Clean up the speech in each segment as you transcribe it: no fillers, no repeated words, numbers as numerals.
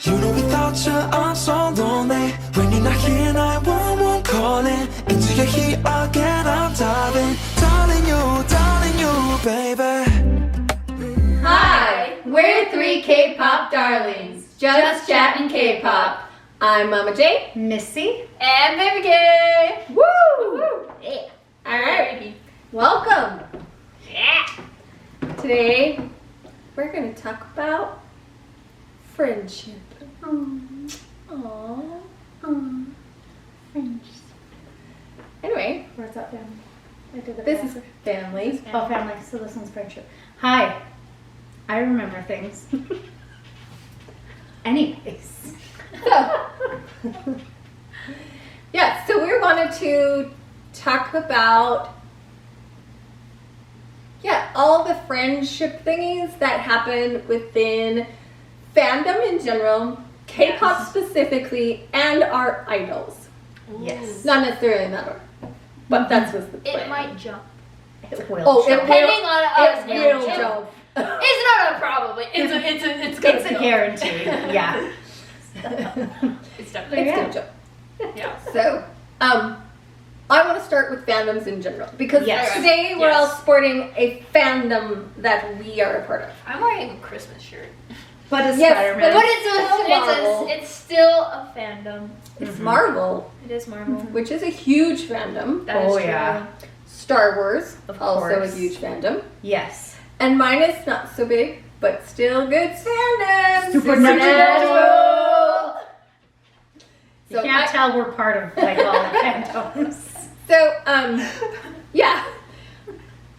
You know without you I'm so lonely. When you're not here, 911 calling. Until you're here again, I'm darling you, baby. Hi, we're three K-pop darlings, just chatting K-pop. I'm Mama J, Missy, and Baby K. Woo! Yeah. All right, welcome. Yeah. Today we're gonna talk about friendship. Aww. friends. Anyway, Where's that family? I did the this is password. family. Oh, family. So this one's friendship. Hi. I remember things. Anyways. Yeah, so we wanted to talk about all the friendship thingies that happen within fandom in general, K-pop Yes. specifically, and our idols. Yes. Not necessarily in that order, but that's what's the plan. It might jump. It will. Oh, it jump. Depending on us, It it'll will jump. jump. It's not a probably. It's gonna It's a jump. guarantee. Yeah. It's definitely. It's Yeah. gonna jump. Yeah. So, I want to start with fandoms in general because Yes. today we're all Yes. sporting a fandom that we are a part of. I'm wearing a Christmas shirt. But it's Yes, Spider-Man. But Marvel. it's still a fandom. It's Marvel, It is Marvel. which is a huge fandom. That is Oh, true. yeah. Star Wars, Of also a course. huge fandom. Yes. And mine is not so big, but still good fandom. Supernatural. You So can't I- tell we're part of like all the fandoms. So, yeah.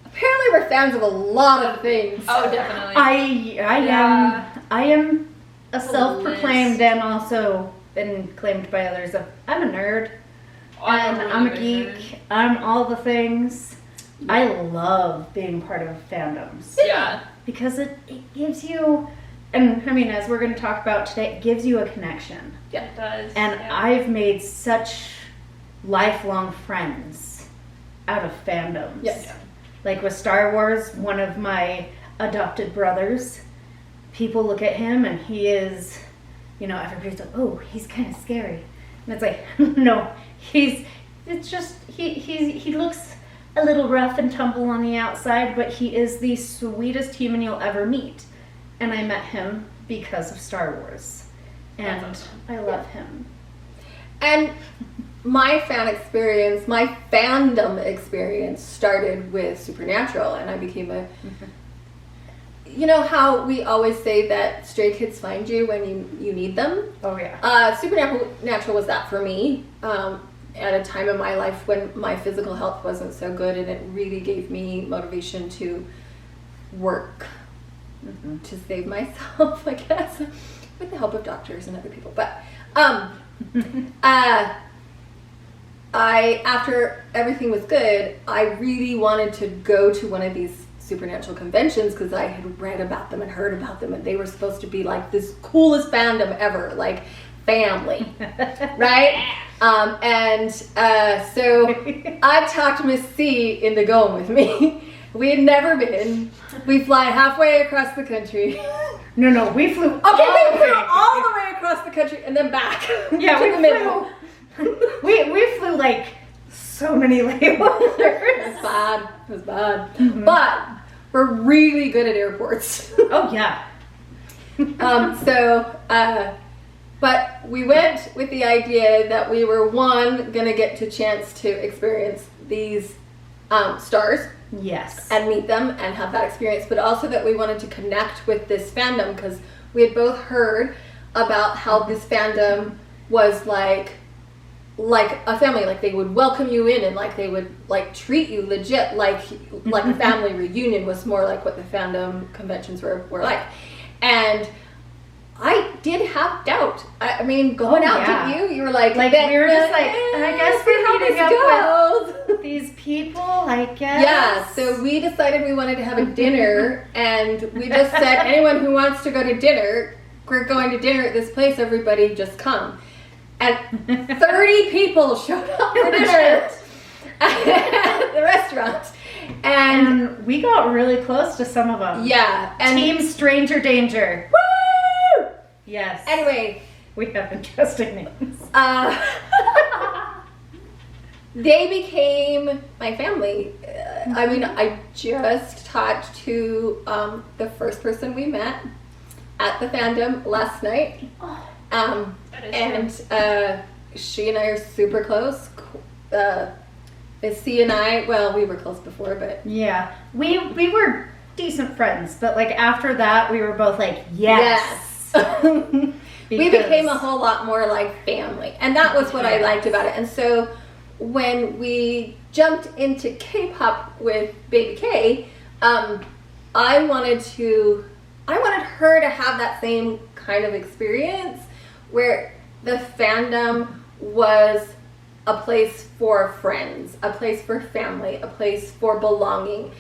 Apparently we're fans of a lot of things. Oh, definitely. I am a That's a self-proclaimed list. and also been claimed by others of I'm a nerd and I'm a geek. I'm all the things. I love being part of fandoms Yeah. because it gives you, and I mean as we're going to talk about today, it gives you a connection. It does. And yeah. I've made such lifelong friends out of fandoms. Yes. Like with Star Wars, one of my adopted brothers, people look at him and he is, everybody's like, oh, he's kind of scary. And it's like, no, he looks a little rough and tumble on the outside, but he is the sweetest human you'll ever meet. And I met him because of Star Wars. And That's awesome. I love him. And my fandom experience started with Supernatural, and I became a. You know how we always say that stray kids find you when you need them? Oh, yeah. Supernatural was that for me at a time in my life when my physical health wasn't so good, and it really gave me motivation to work to save myself, I guess, with the help of doctors and other people. But after everything was good, I really wanted to go to one of these Supernatural conventions because I had read about them and heard about them, and they were supposed to be like this coolest fandom ever, like family, right? So I talked Miss C into going with me. We had never been. We fly halfway across the country. No, we flew. Okay, we flew all the way across the country and then back. Yeah, to we the middle. we flew like so many It was layovers. bad. It was bad. But we're really good at airports. Oh yeah. But we went with the idea that we were gonna get to chance to experience these stars Yes. and meet them and have that experience, but also that we wanted to connect with this fandom because we had both heard about how this fandom was like a family, like they would welcome you in and like they would like treat you legit like a family reunion was more like what the fandom conventions were like. And I did have doubt. I mean, going Oh, out yeah. to you were like Like, we were just like, I guess see we're how meeting this up goes. These people, I guess. Yeah, so we decided we wanted to have a dinner, and we just said, anyone who wants to go to dinner, we're going to dinner at this place, everybody just come. And 30 people showed up for dinner at the restaurant. And we got really close to some of them. yeah, and Team Stranger Danger. woo! Yes. Anyway, we have interesting names. they became my family. I mean, I just talked to the first person we met at the fandom last night. That is And she and I are super close. Missy and I, well, we were close before, but Yeah, we were decent friends, but like after that, we were both like, yes. we Because- became a whole lot more like family, and that was what I liked about it. And so when we jumped into K-pop with Baby K, I wanted her to have that same kind of experience where the fandom was a place for friends, a place for family, a place for belonging.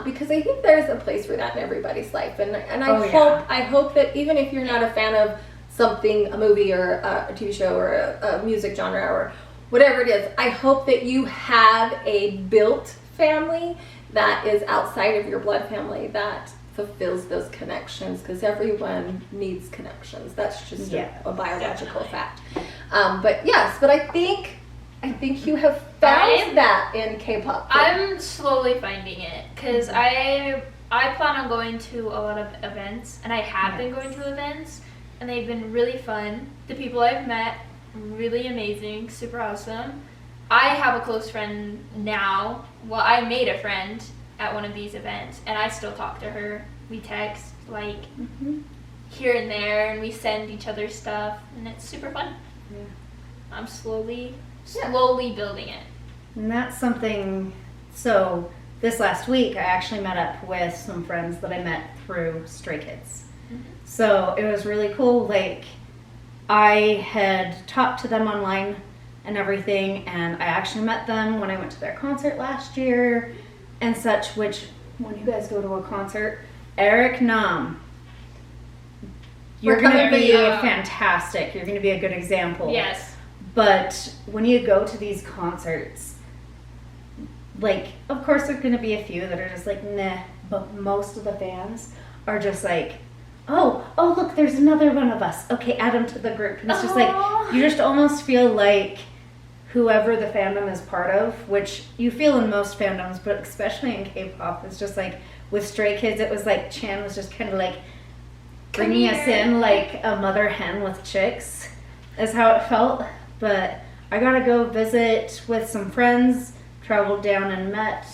Because I think there's a place for that in everybody's life, and I hope that even if you're not a fan of something, a movie or a TV show or a music genre or whatever it is, I hope that you have a built family that is outside of your blood family that fulfills those connections, because everyone needs connections. That's just a biological fact. But I think you have found that in K-pop. I'm slowly finding it because I plan on going to a lot of events, and I have been going to events, and they've been really fun. The people I've met, really amazing, super awesome. I have a close friend now. Well, I made a friend at one of these events, and I still talk to her. We text like here and there, and we send each other stuff, and it's super fun. Yeah. I'm slowly building it. And that's something, so this last week I actually met up with some friends that I met through Stray Kids. So it was really cool. Like, I had talked to them online and everything, and I actually met them when I went to their concert last year and such, which, when you guys go to a concert, Eric Nam, you're We're going to coming be for you. fantastic. You're going to be a good example. Yes. But when you go to these concerts, like, of course there's going to be a few that are just like, nah, but most of the fans are just like, oh, look, there's another one of us. Okay, add them to the group. And it's just like, you just almost feel like whoever the fandom is part of, which you feel in most fandoms, but especially in K-pop, it's just like, with Stray Kids, it was like, Chan was just kind of like bringing us in like a mother hen with chicks, is how it felt. But I got to go visit with some friends, traveled down and met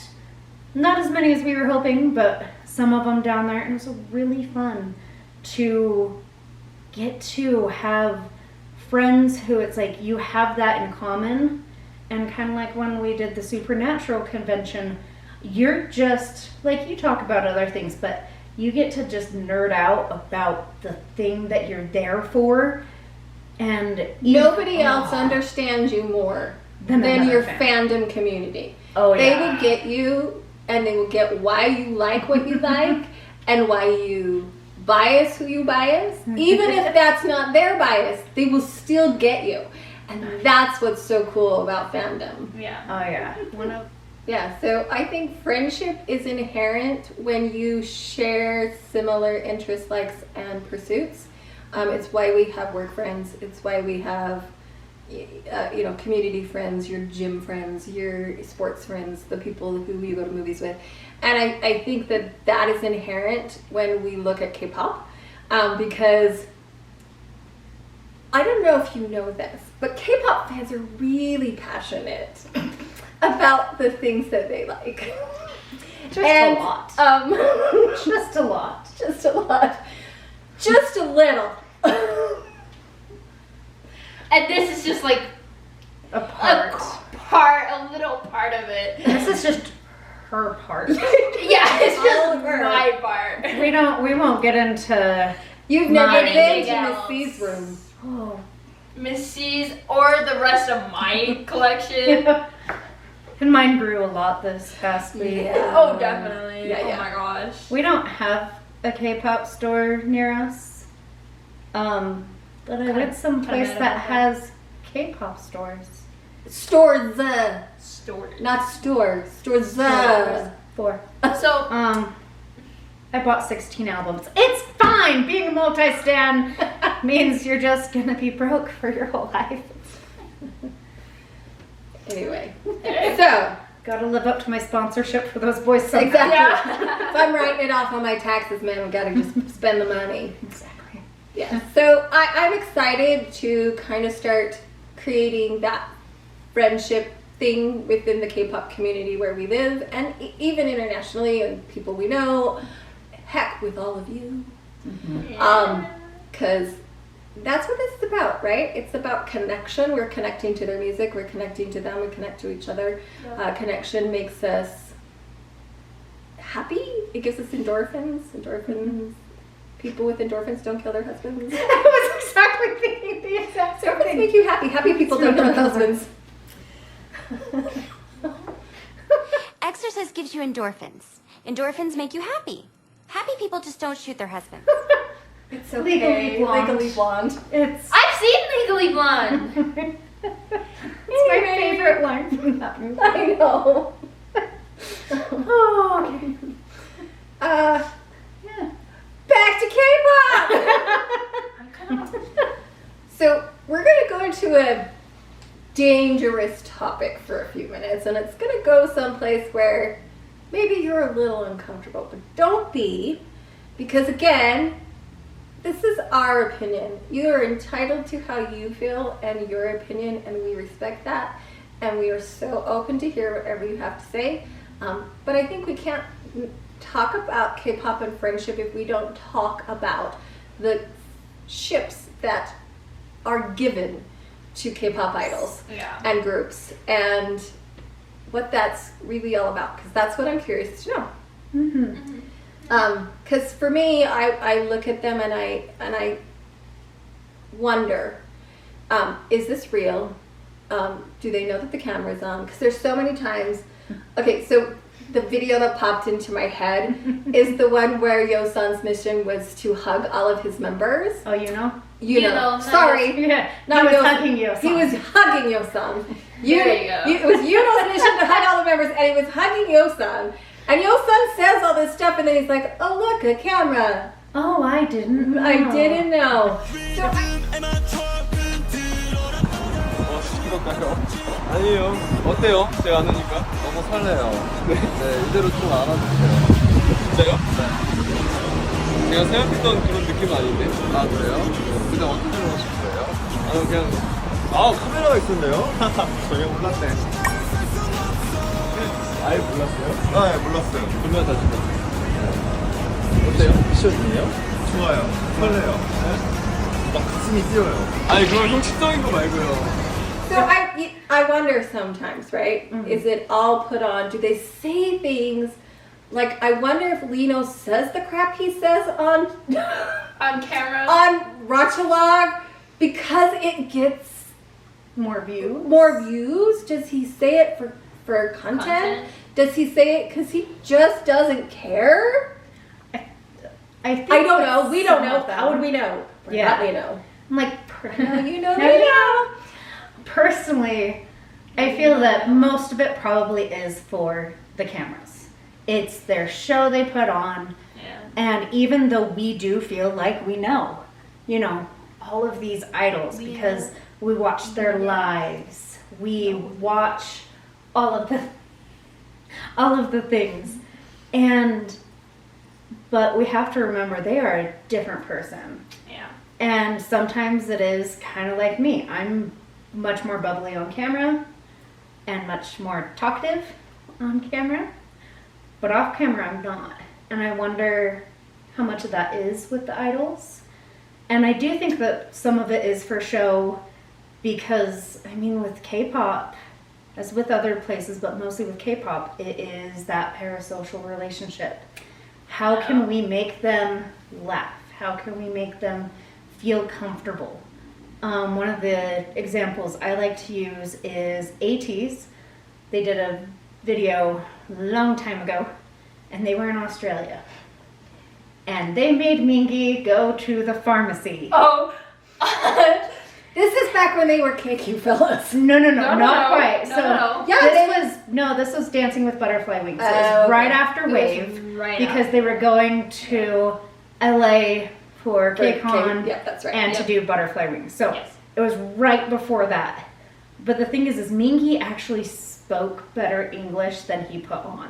not as many as we were hoping, but some of them down there, and it was really fun to get to have friends who it's like you have that in common. And kind of like when we did the Supernatural convention, you're just like, you talk about other things, but you get to just nerd out about the thing that you're there for. And Nobody else understands you more Than than another your fan. fandom community. Oh, They yeah. will get you, and they will get why you like what you like, and why you bias who you bias. Even if that's not their bias, they will still get you. And that's what's so cool about fandom. Yeah. Oh yeah. Yeah, so I think friendship is inherent when you share similar interests, likes, and pursuits. It's why we have work friends. It's why we have, community friends, your gym friends, your sports friends, the people who you go to movies with. And I think that is inherent when we look at K-pop, because I don't know if you know this, but K-pop fans are really passionate about the things that they like. Just a lot. Just a lot. Just a lot. Just a little. And this is just like A part. a little part of it. This is just her part. Yeah, it's All just of her. my part. We won't get into You've never Mine. been to Else. Miss C's room. oh. Miss C's or the rest of my collection. And mine grew a lot this past week. Yeah. Oh, definitely. Yeah, Oh yeah. my gosh. We don't have a K-pop store near us. But I went someplace kinda that mad has K-pop stores. Stores, Story. not store. Stores. Four. So I bought 16 albums. It's fine being a multi-stan. means you're just gonna be broke for your whole life. Anyway, so Gotta live up to my sponsorship for those boys somehow. exactly. If I'm writing it off on my taxes, man, we gotta just spend the money. Exactly. Yeah. So I'm excited to kind of start creating that friendship thing within the K-pop community where we live, and even internationally, and people we know. Heck, with all of you. Because that's what this is about, right? It's about connection. We're connecting to their music. We're connecting to them. We connect to each other. Connection makes us happy. It gives us endorphins. Endorphins. People with endorphins don't kill their husbands. I was exactly thinking the exact same Endorphins thing. make you happy. Happy people don't kill their husbands. Exercise gives you endorphins. Endorphins make you happy. Happy people just don't shoot their husbands. It's Legally Blonde. Legally Blonde. It's I've seen Legally Blonde. it's my favorite line from that movie. I know. Oh, okay. Yeah. Back to K-pop. So we're gonna go into a dangerous topic for a few minutes, and it's gonna go someplace where maybe you're a little uncomfortable, but don't be, because again, this is our opinion. You are entitled to how you feel and your opinion, and we respect that, and we are so open to hear whatever you have to say. But I think we can't talk about K-pop and friendship if we don't talk about the ships that are given to K-pop idols Yeah. and groups, and what that's really all about, because that's what I'm curious to know. Because for me, I look at them and I wonder, is this real? Do they know that the camera's on? Because there's so many times. Okay, so the video that popped into my head is the one where Yeosun's mission was to hug all of his members. Oh, you know? You know, know, sorry. Yeah. Not he was Yeosun. hugging you. He was hugging Yeosun. There you go. It was Yuno's mission to hug all the members, and he was hugging Yeosun. And Yeosun says all this stuff, and then he's like, "Oh look, a camera." Oh, I didn't know. I didn't know. So 시끄럽다요? 아니에요. 어때요? 제가 안 하니까? 너무 설레요. 네, 이대로 좀 안아주세요. 진짜요? 네. 제가 생각했던 그런 느낌은 아닌데. 아, 그래요? 그냥 어떤 일을 하셨어요? 아, 그냥. 아, 카메라가 있었네요? 전혀 몰랐네. 아예 몰랐어요? 아, 예, 몰랐어요. 그러면 다시 어때요? 미션이에요? 좋아요. 설레요. 네? 막 가슴이 뛰어요. 아니, 그건 형식적인 거 말고요. So I wonder sometimes, right? Is it all put on? Do they say things like, I wonder if Lino says the crap he says on On camera. on Ratchalog because it gets More view. more views? Does he say it for content? Does he say it because he just doesn't care? I think I don't know. with We don't some know. of them- How would we know? Yeah. Not we know. I'm like, No, you know. No, we you know. personally, I feel that most of it probably is for the cameras. It's their show they put on, Yeah. and even though we do feel like we know, you know, all of these idols We because know. we watch their lives, we watch all of the things, but we have to remember they are a different person. Yeah. And sometimes it is kind of like me. I'm much more bubbly on camera and much more talkative on camera. But off camera, I'm not. And I wonder how much of that is with the idols. And I do think that some of it is for show because, I mean, with K-pop, as with other places, but mostly with K-pop, it is that parasocial relationship. How can we make them laugh? How can we make them feel comfortable? One of the examples I like to use is ATEEZ. They did a video a long time ago, and they were in Australia. And they made Mingy go to the pharmacy. Oh. This is back when they were KQ fellas. No, No, not quite. No, So no. Yeah, this was Dancing with Butterfly Wings. So it Oh, was okay. right after It was Wave right because they were going to LA for For KCON Yep, that's right. and Yep. to do butterfly wings. So Yes. it was right before that. But the thing is Mingy actually spoke better English than he put on.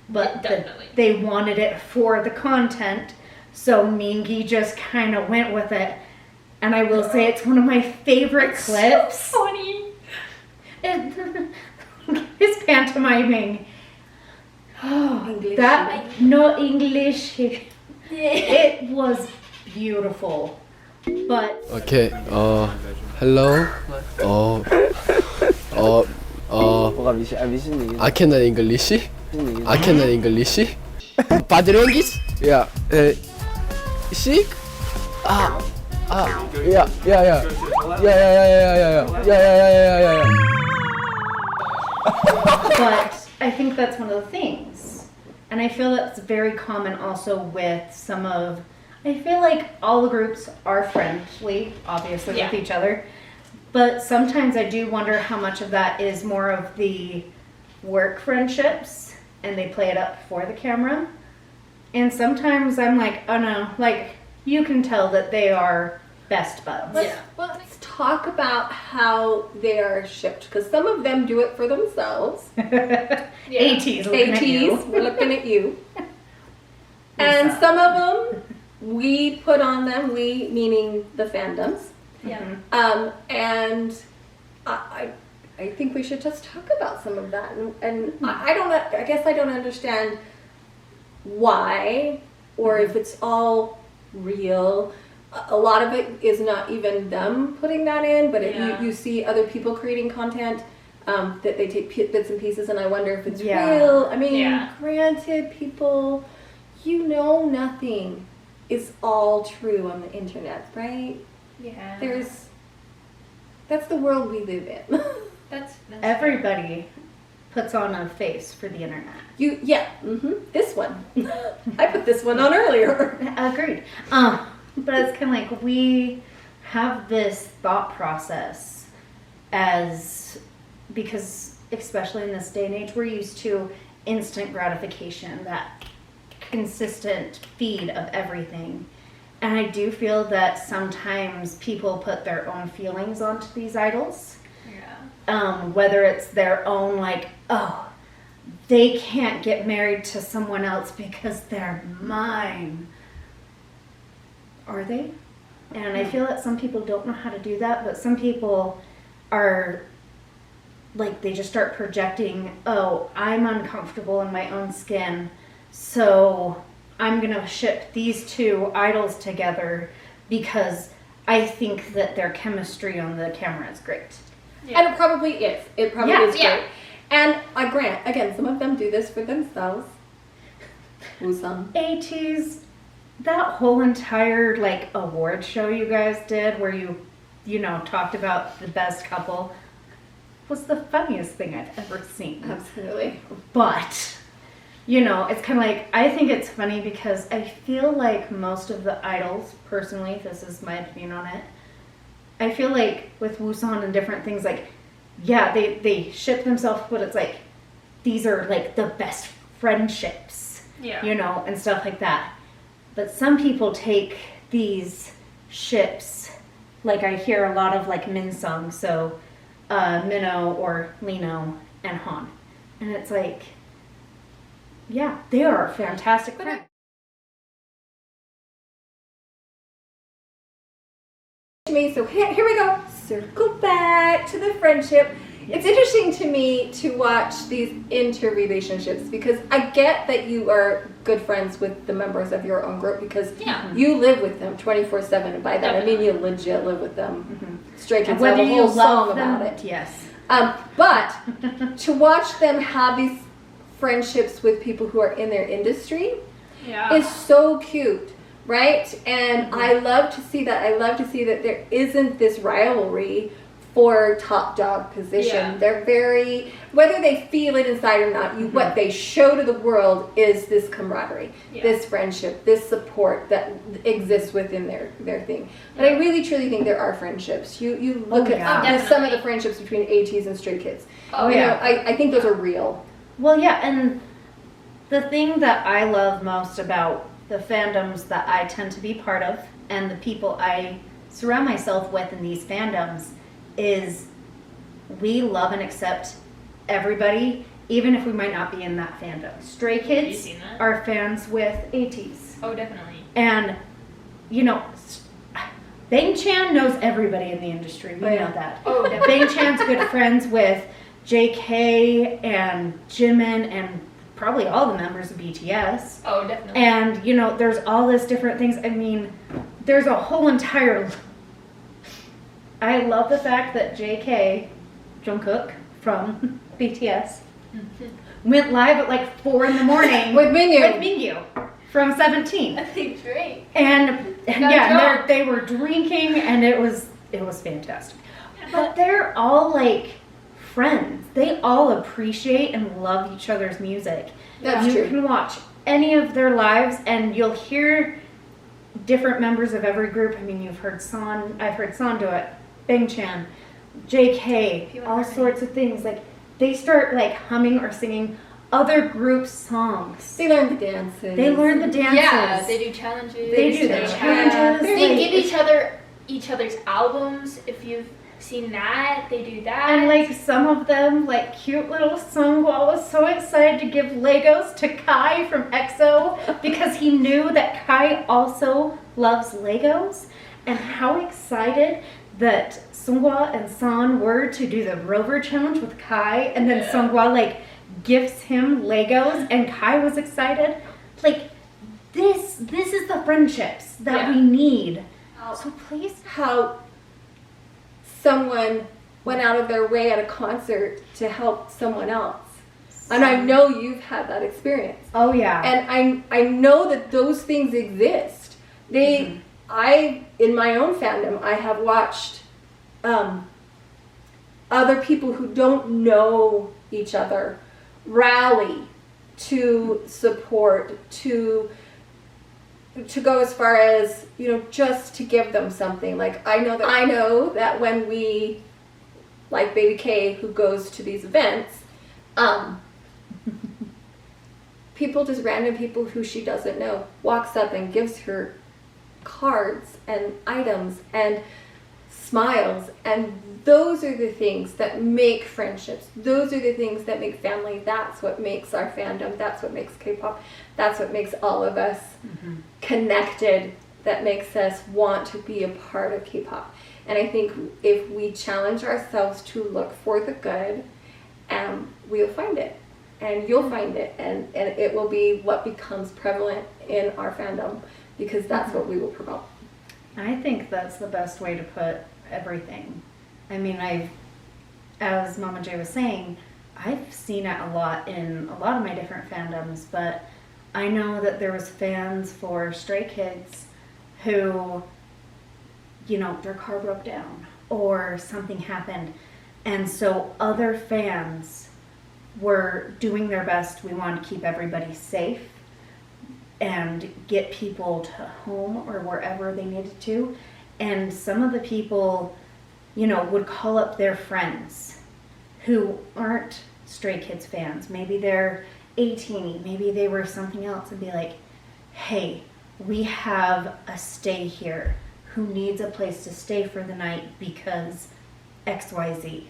But Definitely. they wanted it for the content, so Mingy just kind of went with it. And I will say it's one of my favorite clips. So funny. His pantomiming. Oh, English. that no English. It was beautiful, but Okay. Hello. 뭐가 미신 얘기. I cannot English. I cannot English. Padrongis? Yeah. Sick? Yeah. but I think that's one of the things, and I feel that's very common also with some of. I feel like all the groups are friendly, obviously, Yeah. with each other, but sometimes I do wonder how much of that is more of the work friendships, and they play it up for the camera, and sometimes I'm like, oh no, like you can tell that they are best buds. Let's talk about how they are shipped, because some of them do it for themselves. ATs looking at you. ATs, we're looking at you. And some of them we put on them, we meaning the fandoms. Yeah. And I think we should just talk about some of that. And I guess I don't understand why, or if it's all real. A lot of it is not even them putting that in, but Yeah. you see other people creating content that they take bits and pieces, and I wonder if it's Yeah. real. I mean, Yeah. granted, people, you know, nothing is all true on the internet, right? Yeah. That's the world we live in. That's Everybody puts on a face for the internet. This one. I put this one on earlier. Agreed. But it's kind of like we have this thought process because especially in this day and age, we're used to instant gratification, that consistent feed of everything. And I do feel that sometimes people put their own feelings onto these idols. Yeah. Whether it's their own, like, oh, they can't get married to someone else because they're mine. Are they? And I feel that some people don't know how to do that, but some people are like, they just start projecting, oh, I'm uncomfortable in my own skin, so I'm gonna ship these two idols together because I think that their chemistry on the camera is great. Yeah. And it probably is. It probably Yeah. is great. Yeah. And I grant, again, some of them do this for themselves. Woo-sung. 80s, that whole entire like award show you guys did where you know talked about the best couple was the funniest thing I've ever seen. Absolutely. But you know, it's kind of like, I think it's funny because I feel like most of the idols, personally, this is my opinion on it, I feel like with Woosan and different things, like, yeah, they ship themselves, but it's like, these are like the best friendships, Yeah. you know, and stuff like that. But some people take these ships, like I hear a lot of like Minsung, so Minho or Lino and Han. And it's like, yeah, they are fantastic friends. Me, so here we go. Circle back to the friendship. It's interesting to me to watch these interrelationships because I get that you are good friends with the members of your own group because Yeah. you live with them 24/7, and by that I mean you legit live with them. Stray Kids have Whether a you whole song love them, about it. yes. But to watch them have these friendships with people who are in their industry Yeah. is so cute, right? And I love to see that. I love to see that there isn't this rivalry for top dog position. Yeah. They're very, whether they feel it inside or not, what they show to the world is this camaraderie, Yeah. this friendship, this support that exists within their thing. But I really truly think there are friendships. You look at yeah. some of the friendships between ATs and Stray Kids. Oh, You yeah. know, I think those are real. Well, yeah, and the thing that I love most about the fandoms that I tend to be part of and the people I surround myself with in these fandoms is we love and accept everybody, even if we might not be in that fandom. Stray Have you Kids seen that? are fans with ATEEZ. Oh, definitely. And, you know, Bang Chan knows everybody in the industry. We Oh, yeah. know that. Oh, definitely. Bang Chan's good friends with JK and Jimin and probably all the members of BTS. Oh, definitely. And, you know, there's all this different things. I mean, there's a whole entire... I love the fact that JK, Jungkook, from BTS, went live at like 4 in the morning With Mingyu. with Mingyu from 17. I think great. And Got yeah, drunk. they were drinking, and it was fantastic. But they're all like friends. They all appreciate and love each other's music. That's you true. can watch any of their lives, and you'll hear different members of every group. I mean, you've heard San. I've heard San do it. Bang Chan, JK, People all are sorts of things. Like they start like humming or singing other groups' songs. They learn the dances. They learn the dances. Yeah, they do challenges. They do the Yeah. challenges. They like- give each other's albums. If you've seen that, they do that. And like some of them, like cute little Sungwa was so excited to give Legos to Kai from EXO because he knew that Kai also loves Legos. And how excited that Sungwa and San were to do the Rover challenge with Kai, and then Sungwa like gifts him Legos, and Kai was excited. Like this is the friendships that Yeah. we need. So please, How someone went out of their way at a concert to help someone else. And I know you've had that experience. oh yeah. And I know that those things exist. They in my own fandom, I have watched other people who don't know each other rally to support, to go as far as, you know, just to give them something. Like I know that when we, like Baby K, who goes to these events, people, just random people who she doesn't know, walks up and gives her cards and items and smiles, and those are the things that make friendships. Those are the things that make family. That's what makes our fandom. That's what makes K-pop. That's what makes all of us connected. That makes us want to be a part of K-pop. And I think if we challenge ourselves to look for the good, we'll find it. And you'll find it. And it will be what becomes prevalent in our fandom, because that's what we will promote. I think that's the best way to put everything. I mean, as Mama J was saying, I've seen it a lot in a lot of my different fandoms, but I know that there was fans for Stray Kids who, you know, their car broke down or something happened, and so other fans were doing their best. We wanted to keep everybody safe and get people to home or wherever they needed to. And some of the people, you know, would call up their friends who aren't Stray Kids fans. Maybe they're 18, maybe they were something else, and be like, hey, we have a stay here who needs a place to stay for the night because XYZ.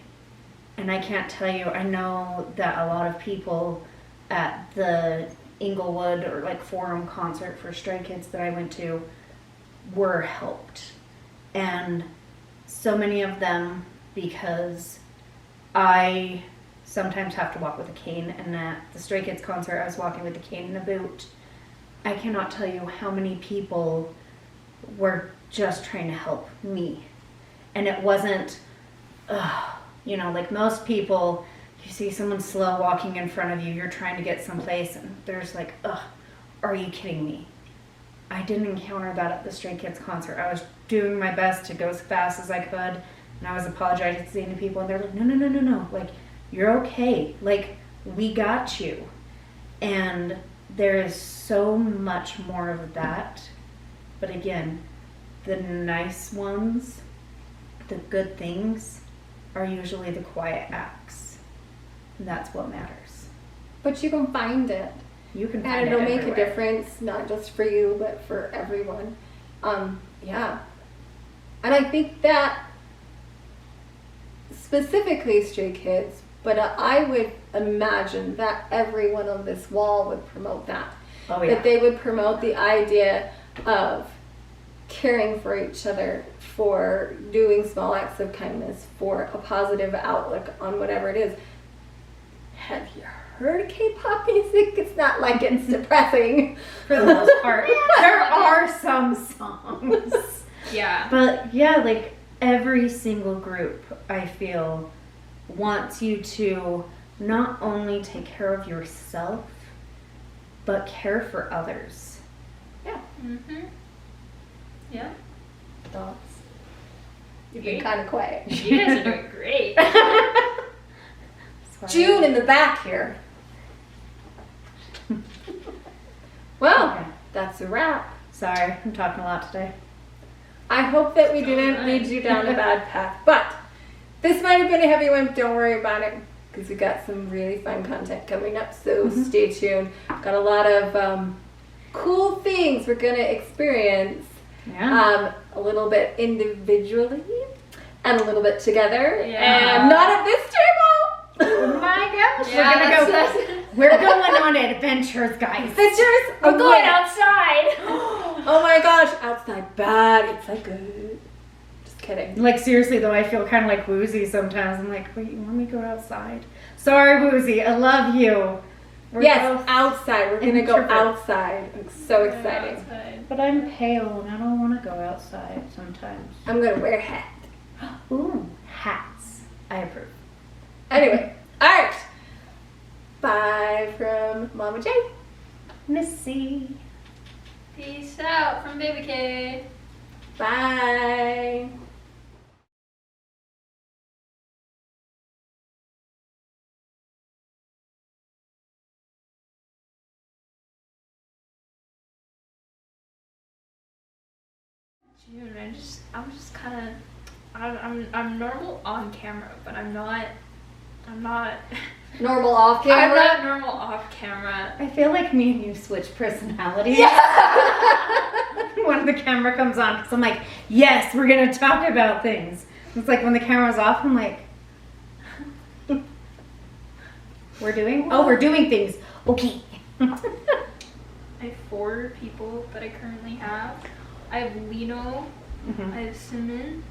And I can't tell you, I know that a lot of people at the Inglewood or like Forum concert for Stray Kids that I went to were helped. And so many of them, because I sometimes have to walk with a cane, and at the Stray Kids concert I was walking with a cane and a boot. I cannot tell you how many people were just trying to help me. And it wasn't, you know, like most people, you see someone slow walking in front of you, you're trying to get someplace, and there's like, are you kidding me? I didn't encounter that at the Stray Kids concert. I was doing my best to go as fast as I could, and I was apologizing to people, and they're like, no, like, you're okay. Like, we got you. And there is so much more of that. But again, the nice ones, the good things, are usually the quiet acts. And that's what matters. But you can find it. You can And find it'll it make a everywhere. difference, not just for you, but for everyone. Yeah. And I think that specifically Stray Kids, but I would imagine that everyone on this wall would promote that. Oh yeah. That they would promote the idea of caring for each other, for doing small acts of kindness, for a positive outlook on whatever it is. Have you heard K-pop music? It's not like it's depressing. For the most part. There are some songs. Yeah. But yeah, like every single group, I feel, wants you to not only take care of yourself, but care for others. Mm-hmm. Yeah. Thoughts? You've been kind of quiet. You guys are doing great. June in the back here. Well, Okay. that's a wrap. Sorry, I'm talking a lot today. I hope that we didn't lead you down a bad path, but this might have been a heavy one. Don't worry about it, because we got some really fun content coming up, so stay tuned. Got a lot of cool things we're gonna experience, Yeah. a little bit individually and a little bit together, Yeah. and not at this table. Oh my gosh, Yeah, we're gonna go. that's- We're going on adventures, guys. Pictures. We're going outside. Oh my gosh, outside bad. It's like good. Just kidding. Like seriously though, I feel kind of like Woozy sometimes. I'm like, wait, you want me to go outside? Sorry, Woozy, I love you. We're Yes, both- outside. We're gonna go introverts. outside. It's so exciting. Outside. But I'm pale and I don't want to go outside sometimes. I'm gonna wear a hat. Ooh, hats. I approve. Anyway, alright. Bye from Mama J. Missy. Peace out from Baby K. Bye. June, I'm just kind of, I'm normal on camera, but I'm not Normal off I'm camera. not normal off camera. I feel like me and you switch personalities when the camera comes on. Because I'm like, yes, we're going to talk about things. It's like when the camera's off, I'm like, we're doing things. Okay. I have 4 people that I currently have. I have Lino, Mhm. I have Simon,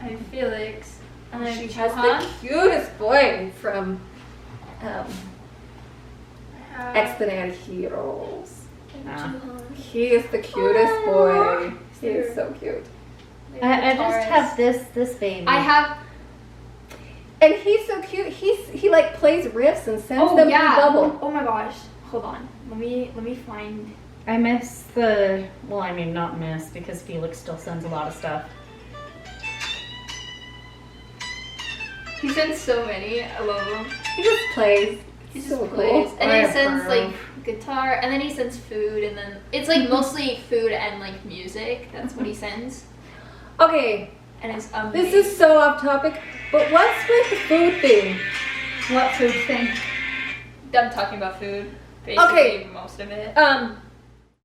I have Felix, and I have She has Juhan. the cutest boy from I have Exponent Heroes. Juhan. He is the cutest boy. He is so cute. I just Taurus. have this baby. I have. And he's so cute. He like plays riffs and sends Oh them yeah. through Bubble. Oh my gosh. Hold on. Let me find. I miss the, well, I mean, not miss, because Felix still sends a lot of stuff. He sends so many. I love him. He just plays. He just so plays, cool. and I he sends approve. like guitar, and then he sends food, and then it's like mostly food and like music. That's what he sends, Okay, and it's amazing. this is so off topic, but what's with the food thing? What food thing? I'm talking about food. Basically, Okay. most of it.